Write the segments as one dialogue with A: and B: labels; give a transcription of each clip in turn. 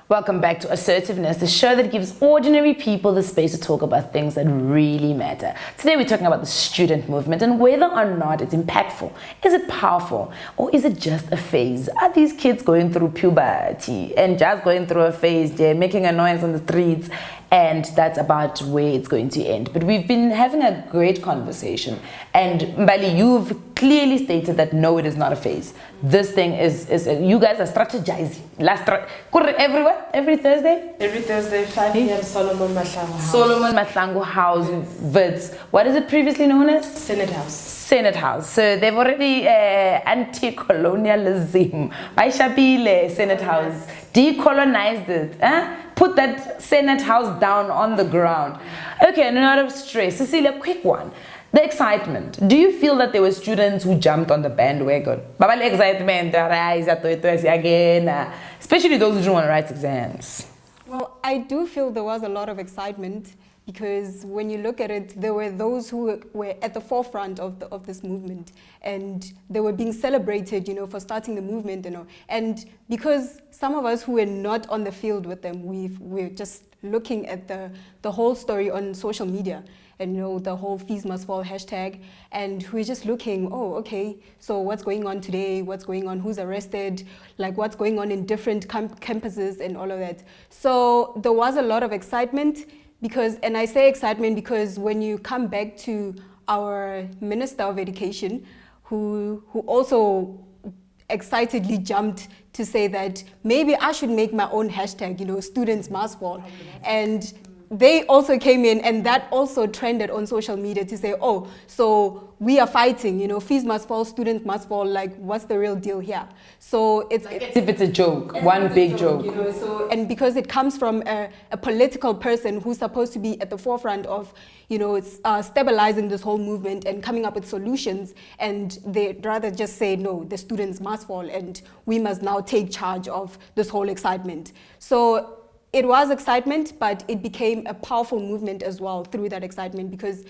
A: Welcome back to Assertiveness, the show that gives ordinary people the space to talk about things that really matter. Today we're talking about the student movement and whether or not it's impactful. Is it powerful? Or is it just a phase? Are these kids going through puberty and just going through a phase, they're making a noise on the streets, and that's about where it's going to end? But we've been having a great conversation, and Mbali, you've clearly stated that no, it is not a phase. This thing is you guys are strategizing. Everywhere, every Thursday?
B: Every Thursday, 5 p.m. Solomon Mahlangu House.
A: Solomon Mahlangu House, Wits. What is it previously known as?
B: Senate House.
A: Senate House. So they've already anti-colonialism. Aishabile Senate House. Decolonized it. Put that Senate House down on the ground. Okay, and out of stress. Cecilia, quick one. The excitement. Do you feel that there were students who jumped on the bandwagon? Babal excitement, again, especially those who don't want to write exams.
C: Well, I do feel there was a lot of excitement because when you look at it, there were those who were at the forefront of this movement, and they were being celebrated, for starting the movement, And because some of us who were not on the field with them, we're just looking at the whole story on social media, and the whole Fees Must Fall hashtag, and we're just looking, oh, okay, so what's going on today? What's going on? Who's arrested? Like what's going on in different campuses and all of that. So there was a lot of excitement because, and I say excitement because when you come back to our Minister of Education, who also excitedly jumped to say that maybe I should make my own hashtag, students must fall. And they also came in, and that also trended on social media to say, oh, so we are fighting, fees must fall, students must fall, like what's the real deal here? So it's
A: like as if it's a joke, one big joke.
C: And because it comes from a political person who's supposed to be at the forefront of, stabilizing this whole movement and coming up with solutions, and they'd rather just say, no, the students must fall, and we must now take charge of this whole excitement. So it was excitement, but it became a powerful movement as well through that excitement because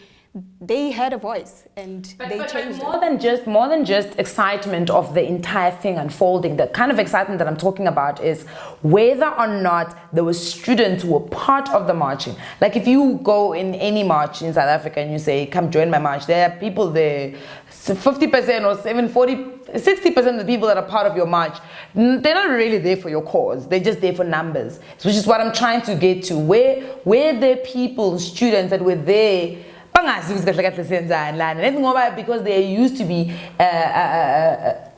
C: they had a voice and they changed
A: it. More than just excitement of the entire thing unfolding, the kind of excitement that I'm talking about is whether or not there were students who were part of the marching. Like if you go in any march in South Africa and you say, come join my march, there are people there, 50% or 60% of the people that are part of your march, they're not really there for your cause. They're just there for numbers, which is what I'm trying to get to. Where the people, students that were there, because there used to be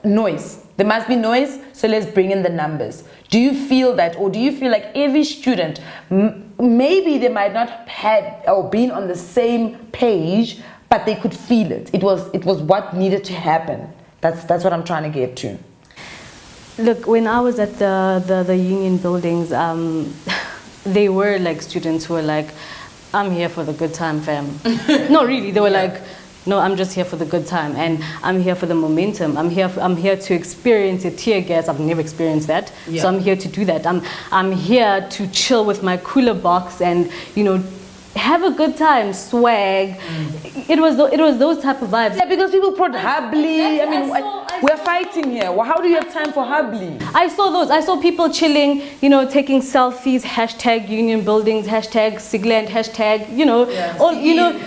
A: noise. There must be noise, so let's bring in the numbers. Do you feel that, or do you feel like every student, maybe they might not have had or been on the same page, but they could feel it? It was what needed to happen. That's what I'm trying to get to.
D: Look, when I was at the union buildings, they were like students who were like, I'm here for the good time, fam. No, really, they were like, no, I'm just here for the good time, and I'm here for the momentum. I'm here to experience a tear gas. I've never experienced that, so I'm here to do that. I'm here to chill with my cooler box and have a good time, swag. It was those type of vibes.
A: Yeah, because people put Habli.
D: Exactly.
A: We're fighting here. Well, how do you have time for Habli?
D: I saw those. I saw people chilling, taking selfies, hashtag union buildings, hashtag Sigland, hashtag,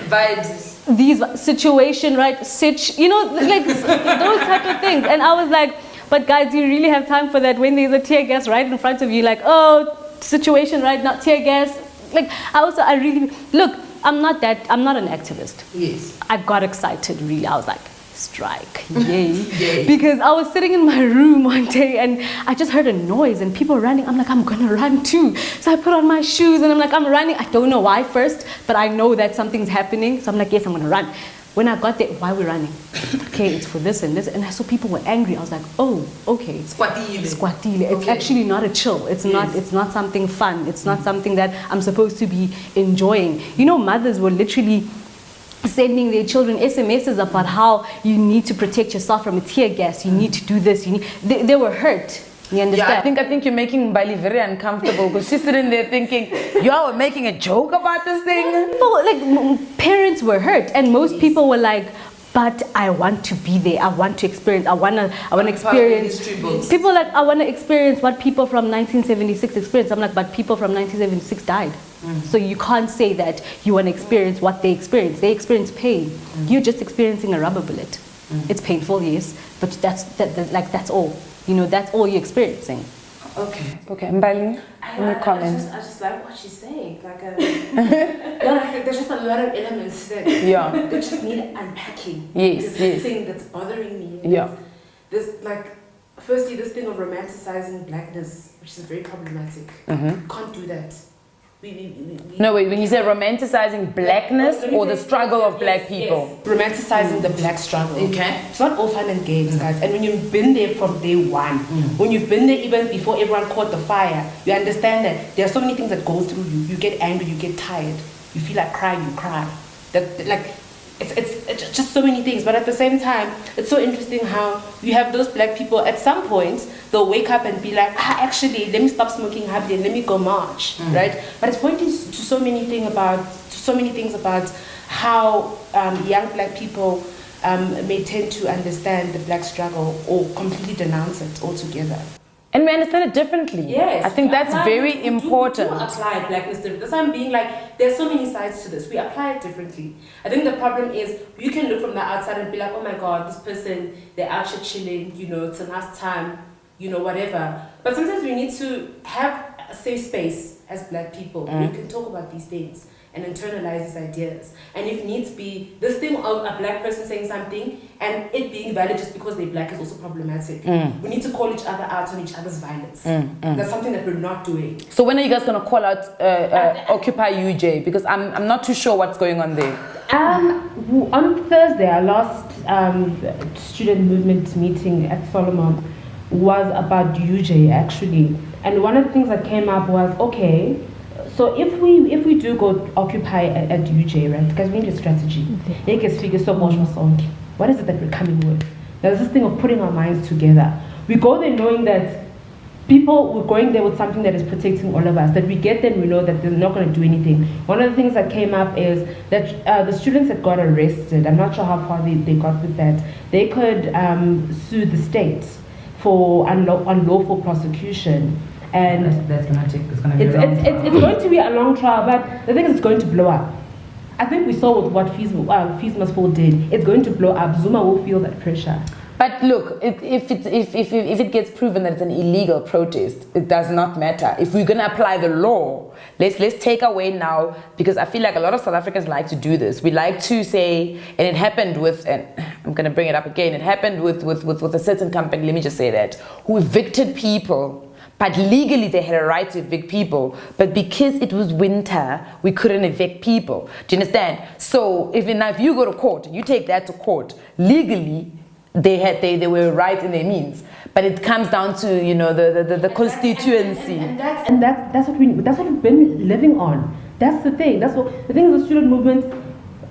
A: vibes.
D: These situation, right? Like those type of things. And I was like, but guys, do you really have time for that when there's a tear gas right in front of you? Like, oh, situation, right? Not tear gas. Like, I really, look, I'm not an activist.
A: Yes.
D: I got excited, really. I was like, strike, yay. Yay. Because I was sitting in my room one day and I just heard a noise and people running. I'm like, I'm gonna run too. So I put on my shoes and I'm like, I'm running. I don't know why first, but I know that something's happening. So I'm like, yes, I'm gonna run. When I got there, why are we running? Okay, it's for this and this. And I saw people were angry. I was like, oh, okay. Squatile. It's actually not a chill. It's not something fun. It's not something that I'm supposed to be enjoying. Mothers were literally sending their children SMSs about how you need to protect yourself from a tear gas. You need to do this. They were hurt. You understand?
A: Yeah, I think you're making Bali very uncomfortable because she's sitting there thinking, y'all were making a joke about this thing.
D: Parents were hurt, and most people were like, but I want to be there. I want to experience. I want to experience.
A: History books.
D: People like, I want to experience what people from 1976 experienced. I'm like, but people from 1976 died. So you can't say that you want to experience what they experienced. They experienced pain. You're just experiencing a rubber bullet. It's painful, yes, but that's all. You know, that's all you're experiencing.
A: Okay. Mbali, any comments?
B: I just like what she's saying. Like, there's just a lot of elements that that just need unpacking.
A: Yes.
B: This thing that's bothering me.
A: Yeah.
B: This, like, firstly, this thing of romanticizing blackness, which is very problematic. Can't do that.
A: No, wait, when you say romanticizing blackness or the struggle of black people?
B: Yes. Romanticizing the black struggle.
A: Okay.
B: It's not all fun and games, guys. And when you've been there from day one, when you've been there even before everyone caught the fire, you understand that there are so many things that go through you. You get angry, you get tired, you feel like crying, you cry. That, like, it's just so many things. But at the same time, it's so interesting how you have those black people, at some point, they'll wake up and be like, actually, let me stop smoking happily and let me go march, right? But it's pointing to so many things about how young black people may tend to understand the black struggle or completely denounce it altogether.
A: And we understand it differently.
B: Yes.
A: I think that's very important.
B: We do apply blackness differently. That's why I'm being like, there's so many sides to this. We apply it differently. I think the problem is, you can look from the outside and be like, oh my God, this person, they're out here chilling, you know, it's a nice time, you know, whatever. But sometimes we need to have a safe space as black people. We can talk about these things and internalize these ideas. And if needs be, this thing of a black person saying something and it being valid just because they're black is also problematic. We need to call each other out on each other's violence. That's something that we're not doing.
A: So when are you guys going to call out Occupy UJ? Because I'm not too sure what's going on there.
B: On Thursday, our last student movement meeting at Solomon was about UJ actually. And one of the things that came up was, okay, so if we do go occupy at UJ, right? Because we need a strategy. What is it that we're coming with? There's this thing of putting our minds together. We go there knowing that we're going there with something that is protecting all of us, that we get them, we know that they're not going to do anything. One of the things that came up is that the students that got arrested, I'm not sure how far they got with that, they could sue the state for unlawful prosecution. And
A: it's
B: going to be a long trial, but the thing is, it's going to blow up. I think we saw with what Fees Must Fall did. It's going to blow up. Zuma will feel that pressure.
A: But look, if it gets proven that it's an illegal protest, it does not matter. If we're going to apply the law, let's take away now, because I feel like a lot of South Africans like to do this. We like to say, and it happened with, and I'm going to bring it up again, it happened with a certain company, let me just say that, who evicted people. But legally they had a right to evict people, but because it was winter, we couldn't evict people. Do you understand? So if you go to court, you take that to court, legally they were right in their means. But it comes down to, you know, the constituency.
B: And that's what we've been living on. That's the thing. That's what the thing is, the student movement.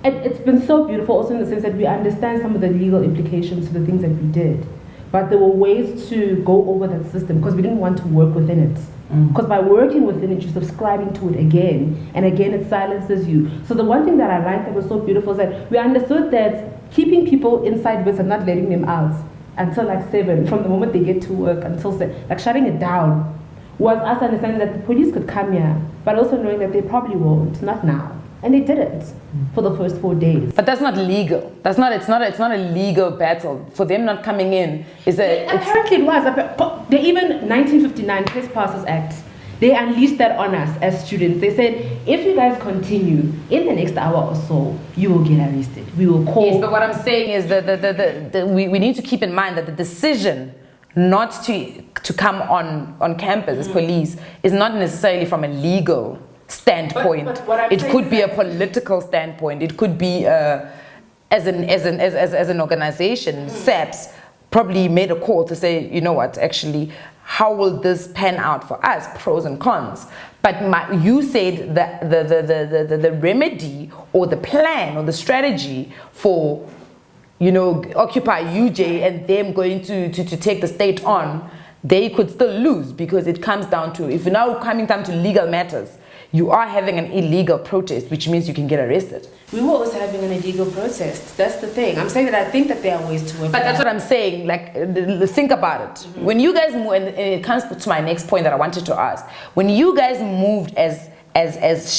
B: It's been so beautiful also in the sense that we understand some of the legal implications to the things that we did. But there were ways to go over that system because we didn't want to work within it. Because by working within it, you're subscribing to it again, and again it silences you. So the one thing that I liked that was so beautiful is that we understood that keeping people inside bits and not letting them out until like 7, from the moment they get to work until like shutting it down, was us understanding that the police could come here, but also knowing that they probably won't, not now. And they didn't for the first 4 days.
A: But that's not legal. It's not a legal battle. For them not coming in
B: apparently it was. They even 1959 Trespassers Act, they unleashed that on us as students. They said, if you guys continue in the next hour or so, you will get arrested. We will call.
A: Yes, but what I'm saying is that we need to keep in mind that the decision not to come on campus as police is not necessarily from a legal standpoint. But it could be a political standpoint. It could be as an organization. SAPS probably made a call to say, you know what, actually, how will this pan out for us, pros and cons? But you said that the remedy or the plan or the strategy for, you know, Occupy UJ and them going to take the state on, they could still lose because it comes down to, if you're now coming down to legal matters, you are having an illegal protest, which means you can get arrested.
B: We were also having an illegal protest. That's the thing. I'm saying that I think that there are ways to work.
A: But that's what I'm saying. Like, think about it. When you guys move, and it comes to my next point that I wanted to ask. When you guys moved as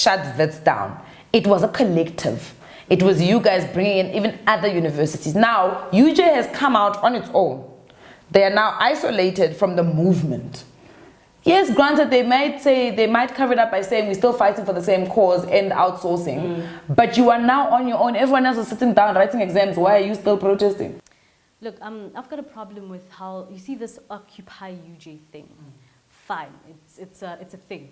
A: shut Wits down, it was a collective. It was you guys bringing in even other universities. Now, UJ has come out on its own. They are now isolated from the movement. Yes, granted, they might cover it up by saying we're still fighting for the same cause and outsourcing. But you are now on your own. Everyone else is sitting down writing exams. Why are you still protesting?
D: Look, I've got a problem with how you see this Occupy UJ thing. Fine, it's a thing.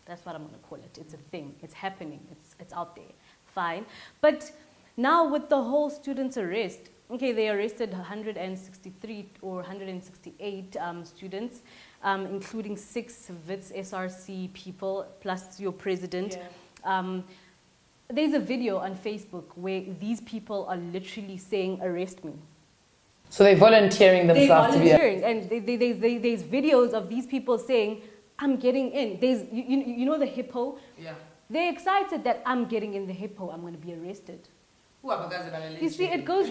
D: That's what I'm going to call it. It's a thing. It's happening. It's out there. Fine. But now with the whole students' arrest, okay, they arrested 163 or 168 students, including 6 Wits SRC people, plus your president. Yeah. There's a video on Facebook where these people are literally saying, arrest me.
A: So they're volunteering themselves
D: to be and there's videos of these people saying, I'm getting in. There's, you know the hippo? Yeah. They're excited that I'm getting in the hippo. I'm going to be arrested. You see, it goes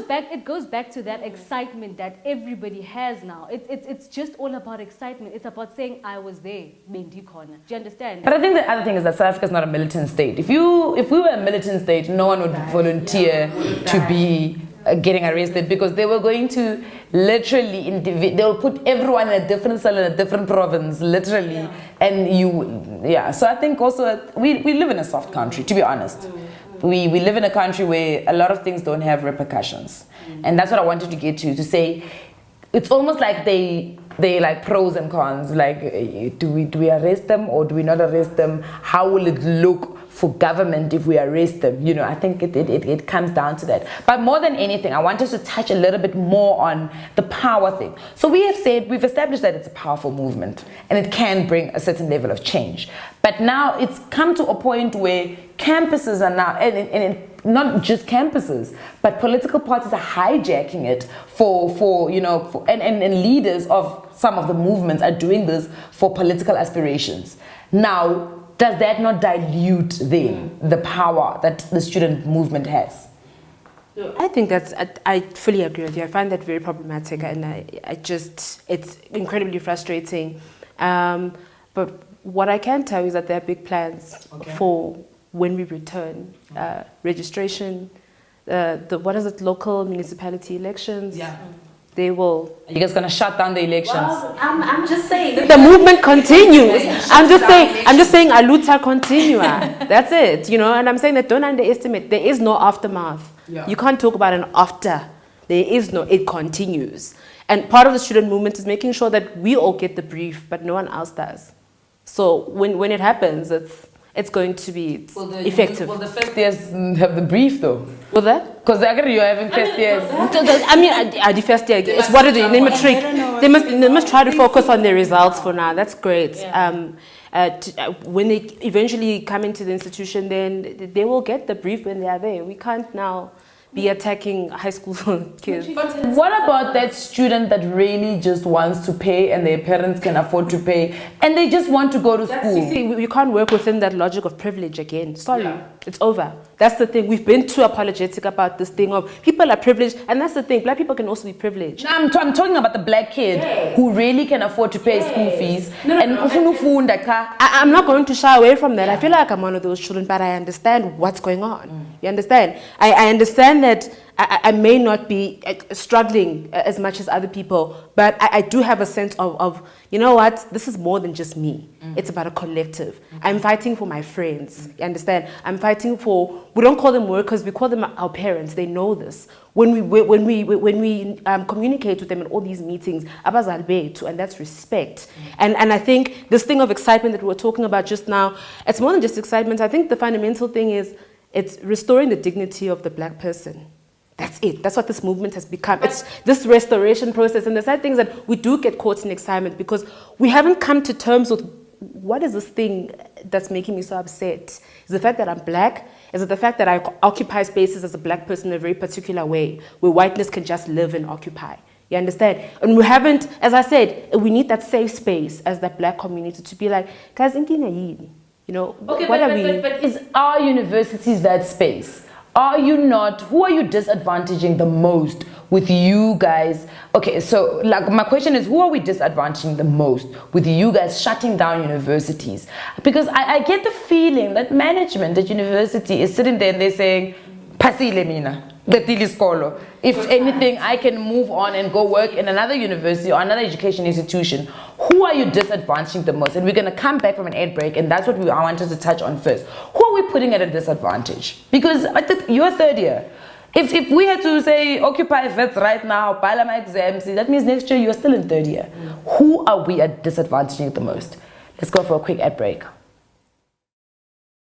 D: back to that excitement that everybody has now. It's just all about excitement. It's about saying I was there, Bendi corner. Do you understand?
A: But I think the other thing is that South Africa is not a militant state. If we were a militant state, no one would volunteer to be getting arrested, because they were going to literally they'll put everyone in a different cell in a different province, literally, and so I think also that we live in a soft country, to be honest. We live in a country where a lot of things don't have repercussions, and that's what I wanted to get to say it's almost like they like pros and cons, like do we arrest them or do we not arrest them? How will it look for government if we arrest them? You know, I think it comes down to that. But more than anything, I want us to touch a little bit more on the power thing. So we've established that it's a powerful movement and it can bring a certain level of change. But now it's come to a point where campuses are now, and not just campuses, but political parties are hijacking it and leaders of some of the movements are doing this for political aspirations. Now, does that not dilute the power that the student movement has?
B: I think I fully agree with you. I find that very problematic, and it's incredibly frustrating. But what I can tell you is that there are big plans for when we return. Registration, local municipality elections. Yeah. They will.
A: Are you guys gonna shut down the elections?
B: Well, I'm just saying the movement continues. I'm just saying aluta continua. That's it, and I'm saying that don't underestimate. There is no aftermath. Yeah. You can't talk about an after. There is no. It continues. And part of the student movement is making sure that we all get the brief, but no one else does. So when it happens, it's going to be effective.
A: Will the first years have the brief though?
B: Will that?
A: Because you're having first years.
B: The first year, it's what it is. They must try to focus on their results for now. That's great. Yeah. When they eventually come into the institution, then they will get the brief when they are there. We can't now be attacking high school kids.
A: But what about that student that really just wants to pay and their parents can afford to pay and they just want to go to school?
B: You see, you can't work within that logic of privilege again. Sorry, it's over. That's the thing. We've been too apologetic about this thing of people are privileged, and that's the thing. Black people can also be privileged.
A: No, I'm talking about the black kid who really can afford to pay school fees.
B: I'm not going to shy away from that. I feel like I'm one of those children, but I understand what's going on. You understand? I understand that I may not be struggling as much as other people, but I do have a sense of you know what, this is more than just me. It's about a collective. I'm fighting for my friends. You understand? I'm fighting for, we don't call them workers, we call them our parents. They know this. When we communicate with them in all these meetings, and that's respect. And I think this thing of excitement that we were talking about just now, it's more than just excitement. I think the fundamental thing is it's restoring the dignity of the black person. That's it. That's what this movement has become. It's this restoration process. And the sad thing is that we do get caught in excitement because we haven't come to terms with what is this thing that's making me so upset. Is it the fact that I'm black? Is it the fact that I occupy spaces as a black person in a very particular way where whiteness can just live and occupy? You understand? And we haven't, as I said, we need that safe space as the black community to be like, guys,
A: Okay,
B: what are we?
A: but is our universities that space? Are you not? Who are you disadvantaging the most with you guys? Okay, so like my question is, who are we disadvantaging the most with you guys shutting down universities? Because I get the feeling that management at university is sitting there and they're saying, "Pasile mina, skolo. If anything, I can move on and go work in another university or another education institution." Who are you disadvantaging the most? And we're going to come back from an ad break, and that's what I wanted to touch on first. Who are we putting at a disadvantage? Because you're third year. If we had to say, occupy vets right now, pile my exams, that means next year you're still in third year. Who are we at disadvantaging the most? Let's go for a quick ad break.